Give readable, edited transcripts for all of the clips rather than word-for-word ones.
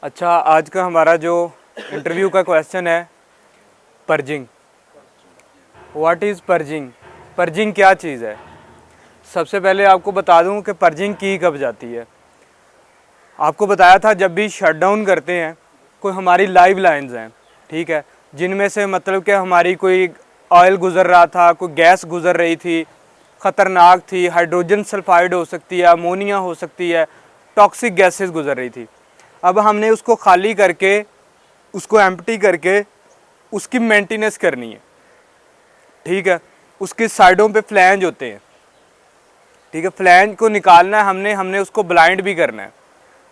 अच्छा, आज का हमारा जो इंटरव्यू का क्वेश्चन है purging. What is purging? Purging क्या चीज़ है? सबसे पहले आपको बता दूं कि पर्जिंग की कब जाती है। आपको बताया था जब भी शटडाउन करते हैं, कोई हमारी लाइव लाइंस हैं, ठीक है, जिनमें से मतलब कि हमारी कोई ऑयल गुज़र रहा था, कोई गैस गुज़र रही थी, ख़तरनाक थी, हाइड्रोजन सल्फाइड हो सकती है, अमोनिया हो सकती है, टॉक्सिक गैसेस गुज़र रही थी। अब हमने उसको खाली करके, उसको एम्प्टी करके उसकी मेंटेनेंस करनी है, ठीक है। उसकी साइडों पे फ्लैंज होते हैं, ठीक है, फ्लैंज को निकालना है हमने उसको ब्लाइंड भी करना है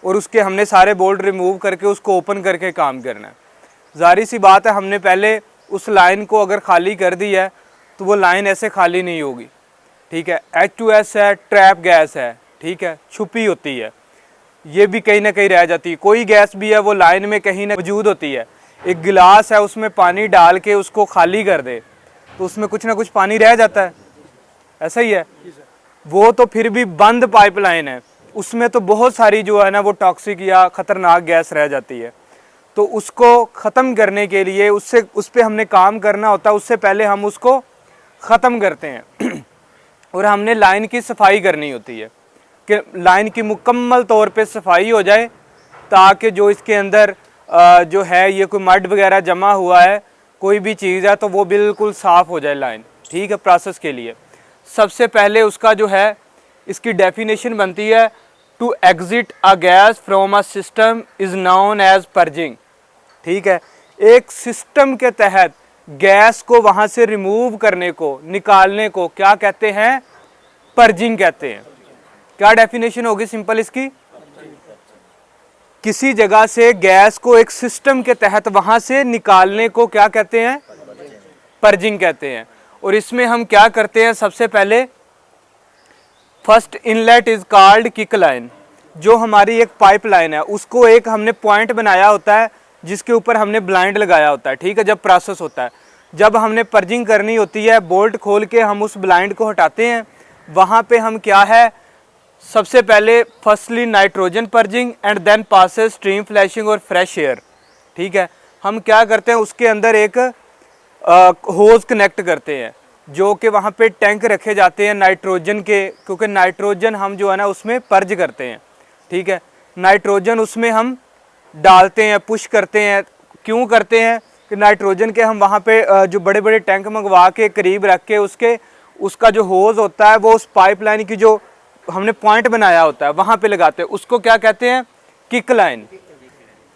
और उसके हमने सारे बोल्ट रिमूव करके उसको ओपन करके काम करना है। जाहिर सी बात है, हमने पहले उस लाइन को अगर खाली कर दी है तो वो लाइन ऐसे खाली नहीं होगी, ठीक है। H2S है, ट्रैप गैस है, ठीक है, छुपी होती है, ये भी कहीं ना कहीं रह जाती है। कोई गैस भी है वो लाइन में कहीं ना मौजूद होती है। एक गिलास है, उसमें पानी डाल के उसको खाली कर दे तो उसमें कुछ ना कुछ पानी रह जाता है, ऐसा ही है। वो तो फिर भी बंद पाइपलाइन है, उसमें तो बहुत सारी जो है ना वो टॉक्सिक या ख़तरनाक गैस रह जाती है। तो उसको ख़त्म करने के लिए उस पर हमने काम करना होता है। उससे पहले हम उसको ख़त्म करते हैं और हमने लाइन की सफाई करनी होती है कि लाइन की मुकम्मल तौर पे सफाई हो जाए, ताकि जो इसके अंदर जो है ये कोई मड वगैरह जमा हुआ है, कोई भी चीज़ है, तो वो बिल्कुल साफ़ हो जाए लाइन, ठीक है। प्रोसेस के लिए सबसे पहले उसका जो है इसकी डेफिनेशन बनती है, to exit a gas from a system is known as purging, ठीक है। एक सिस्टम के तहत गैस को वहाँ से रिमूव करने को, निकालने को क्या कहते हैं? पर्जिंग कहते हैं। क्या डेफिनेशन होगी सिंपल इसकी? किसी जगह से गैस को एक सिस्टम के तहत वहां से निकालने को क्या कहते हैं? पर्जिंग कहते हैं। और इसमें हम क्या करते हैं? सबसे पहले first inlet is called kick line. जो हमारी एक पाइप लाइन है उसको एक हमने पॉइंट बनाया होता है जिसके ऊपर हमने ब्लाइंड लगाया होता है, ठीक है। जब प्रोसेस होता है, जब हमने पर्जिंग करनी होती है, बोल्ट खोल के हम उस ब्लाइंड को हटाते हैं। वहां पे हम क्या है, सबसे पहले firstly nitrogen purging and then passes stream flashing और फ्रेश एयर, ठीक है। हम क्या करते हैं, उसके अंदर एक होज कनेक्ट करते हैं, जो कि वहाँ पे टैंक रखे जाते हैं नाइट्रोजन के, क्योंकि नाइट्रोजन हम जो है ना उसमें पर्ज करते हैं, ठीक है। नाइट्रोजन उसमें हम डालते हैं, पुश करते हैं। क्यों करते हैं कि नाइट्रोजन के हम वहाँ पे जो बड़े बड़े टैंक मंगवा के करीब रख के उसका जो होज होता है वो उस पाइपलाइन की जो हमने पॉइंट बनाया होता है वहां पे लगाते हैं। उसको क्या कहते हैं? Kick line,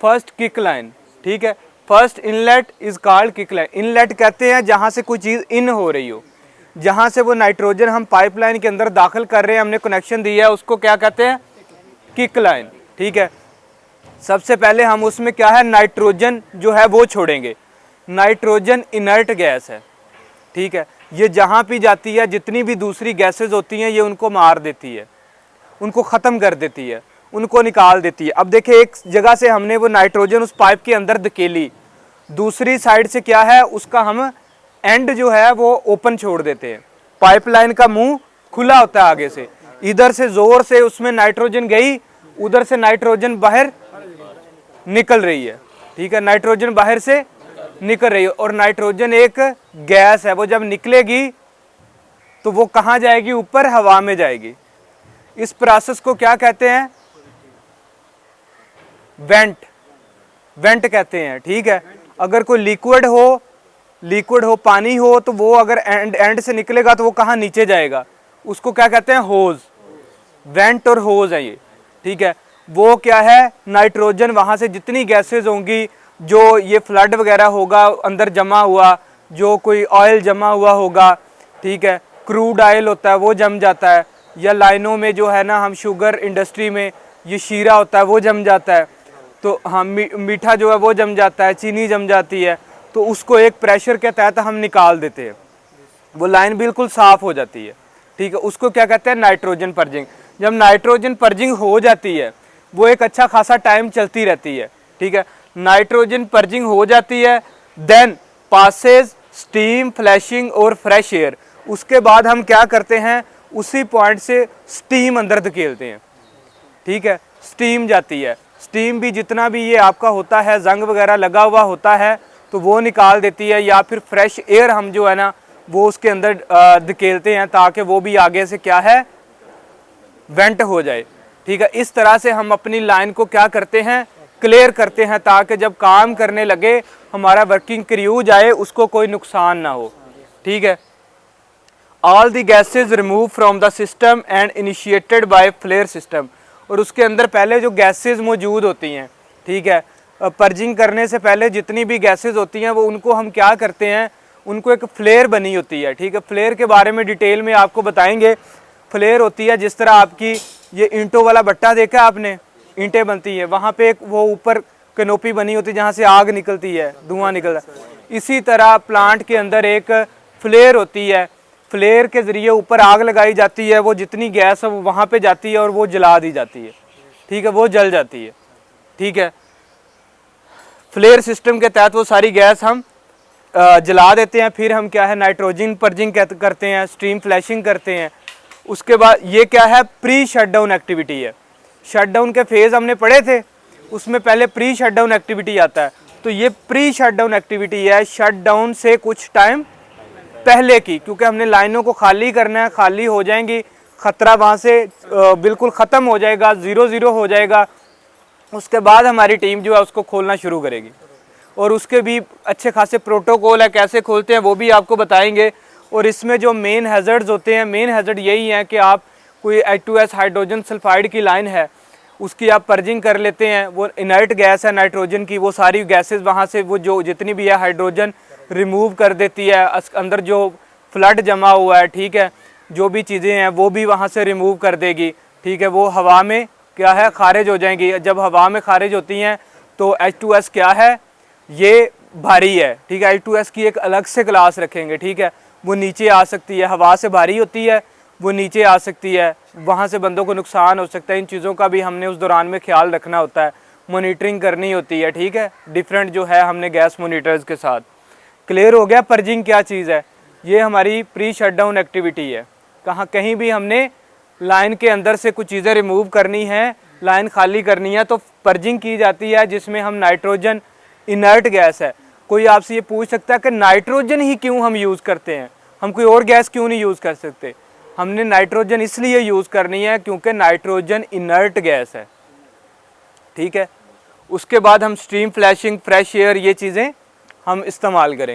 first kick line, ठीक है। First inlet is called kick line. Inlet कहते हैं जहां से कोई चीज इन हो रही हो, जहां से वो नाइट्रोजन हम पाइपलाइन के अंदर दाखिल कर रहे हैं, हमने कनेक्शन दिया है, उसको क्या कहते हैं? किक लाइन, ठीक है। सबसे पहले हम उसमें क्या है, नाइट्रोजन जो है वो छोड़ेंगे। नाइट्रोजन इनर्ट गैस है, ठीक है। ये जहाँ भी जाती है, जितनी भी दूसरी गैसेज होती हैं, ये उनको मार देती है, उनको ख़त्म कर देती है, उनको निकाल देती है। अब देखिए, एक जगह से हमने वो नाइट्रोजन उस पाइप के अंदर धकेली, दूसरी साइड से क्या है, उसका हम एंड जो है वो ओपन छोड़ देते हैं। पाइपलाइन का मुंह खुला होता है आगे से, इधर से ज़ोर से उसमें नाइट्रोजन गई, उधर से नाइट्रोजन बाहर निकल रही है, ठीक है। नाइट्रोजन बाहर से निकल रही है और नाइट्रोजन एक गैस है, वो जब निकलेगी तो वो कहाँ जाएगी? ऊपर हवा में जाएगी। इस प्रोसेस को क्या कहते हैं? वेंट कहते हैं, ठीक है। अगर कोई लिक्विड हो, पानी हो, तो वो अगर एंड से निकलेगा तो वो कहाँ? नीचे जाएगा। उसको क्या कहते हैं? होज। वेंट और होज है ये, ठीक है। वो क्या है, नाइट्रोजन वहां से जितनी गैसेज होंगी, जो ये फ्लड वगैरह होगा अंदर जमा हुआ, जो कोई ऑयल जमा हुआ होगा, ठीक है, क्रूड ऑयल होता है वो जम जाता है, या लाइनों में जो है ना हम शुगर इंडस्ट्री में ये शीरा होता है वो जम जाता है, तो हम मीठा जो है वो जम जाता है, चीनी जम जाती है, तो उसको एक प्रेशर के तहत हम निकाल देते हैं, वो लाइन बिल्कुल साफ़ हो जाती है, ठीक है। उसको क्या कहते हैं? Nitrogen purging. जब नाइट्रोजन पर्जिंग हो जाती है, वो एक अच्छा खासा टाइम चलती रहती है, ठीक है। नाइट्रोजन पर्जिंग हो जाती है, देन पासेज स्टीम फ्लैशिंग और फ्रेश एयर। उसके बाद हम क्या करते हैं, उसी पॉइंट से स्टीम अंदर धकेलते हैं, ठीक है। स्टीम जाती है, स्टीम भी जितना भी ये आपका होता है, जंग वगैरह लगा हुआ होता है तो वो निकाल देती है, या फिर फ्रेश एयर हम जो है ना वो उसके अंदर धकेलते हैं ताकि वो भी आगे से क्या है, वेंट हो जाए। ठीक है, इस तरह से हम अपनी लाइन को क्या करते हैं, क्लियर करते हैं, ताकि जब काम करने लगे हमारा वर्किंग क्रू जाए उसको कोई नुकसान ना हो। ठीक है, all the gases remove from the system and initiated by flare system. और उसके अंदर पहले जो गैसेज मौजूद होती हैं, ठीक है, पर्जिंग करने से पहले जितनी भी गैसेज होती हैं वो उनको हम क्या करते हैं, उनको एक फ्लेयर बनी होती है। ठीक है, फ्लेयर के बारे में डिटेल में आपको बताएंगे। फ्लेयर होती है जिस तरह आपकी ये ईंटों वाला भट्टा देखा आपने, ईंटें बनती है, वहाँ पे एक वो ऊपर कैनोपी बनी होती है जहाँ से आग निकलती है, धुआं निकलता है। इसी तरह प्लांट के अंदर एक फ्लेयर होती है, फ्लेयर के ज़रिए ऊपर आग लगाई जाती है, वो जितनी गैस है वो वहाँ पे जाती है और वो जला दी जाती है। ठीक है, वो जल जाती है। ठीक है, फ्लेयर सिस्टम के तहत वो सारी गैस हम जला देते हैं। फिर हम क्या है, नाइट्रोजन पर्जिंग करते हैं, स्ट्रीम फ्लैशिंग करते हैं। उसके बाद ये क्या है, प्री शटडाउन एक्टिविटी है। शटडाउन के फेज़ हमने पढ़े थे, उसमें पहले प्री शटडाउन एक्टिविटी आता है। तो ये प्री शटडाउन एक्टिविटी है, शटडाउन से कुछ टाइम पहले की, क्योंकि हमने लाइनों को खाली करना है, खाली हो जाएंगी, ख़तरा वहाँ से बिल्कुल ख़त्म हो जाएगा, 0-0 हो जाएगा। उसके बाद हमारी टीम जो है उसको खोलना शुरू करेगी, और उसके भी अच्छे खासे प्रोटोकॉल है, कैसे खोलते हैं वो भी आपको बताएंगे। और इसमें जो मेन हैज़र्ड्स होते हैं, मेन हैज़र्ड यही है कि आप कोई H2S हाइड्रोजन सल्फाइड की लाइन है, उसकी आप पर्जिंग कर लेते हैं, वो इनर्ट गैस है नाइट्रोजन की, वो सारी गैसेस वहाँ से वो जो जितनी भी है हाइड्रोजन रिमूव कर देती है, अंदर जो फ्लड जमा हुआ है, ठीक है, जो भी चीज़ें हैं वो भी वहाँ से रिमूव कर देगी। ठीक है, वो हवा में क्या है, खारिज हो जाएंगी। जब हवा में खारिज होती हैं तो H2S क्या है, ये भारी है। ठीक है, H2S की एक अलग से क्लास रखेंगे। ठीक है, वो नीचे आ सकती है, हवा से भारी होती है, वो नीचे आ सकती है, वहाँ से बंदों को नुकसान हो सकता है। इन चीज़ों का भी हमने उस दौरान में ख्याल रखना होता है, मॉनिटरिंग करनी होती है। ठीक है, डिफरेंट जो है हमने गैस मॉनिटर्स के साथ। क्लियर हो गया पर्जिंग क्या चीज़ है। ये हमारी प्री शटडाउन एक्टिविटी है। कहीं भी हमने लाइन के अंदर से कुछ चीज़ें रिमूव करनी है, लाइन खाली करनी है, तो पर्जिंग की जाती है, जिसमें हम नाइट्रोजन इनर्ट गैस है। कोई आपसे ये पूछ सकता है कि नाइट्रोजन ही क्यों हम यूज़ करते हैं, हम कोई और गैस क्यों नहीं यूज़ कर सकते। हमने नाइट्रोजन इसलिए यूज़ करनी है क्योंकि नाइट्रोजन इनर्ट गैस है। ठीक है, उसके बाद हम स्ट्रीम फ्लैशिंग, फ्रेश एयर, ये चीज़ें हम इस्तेमाल करेंगे।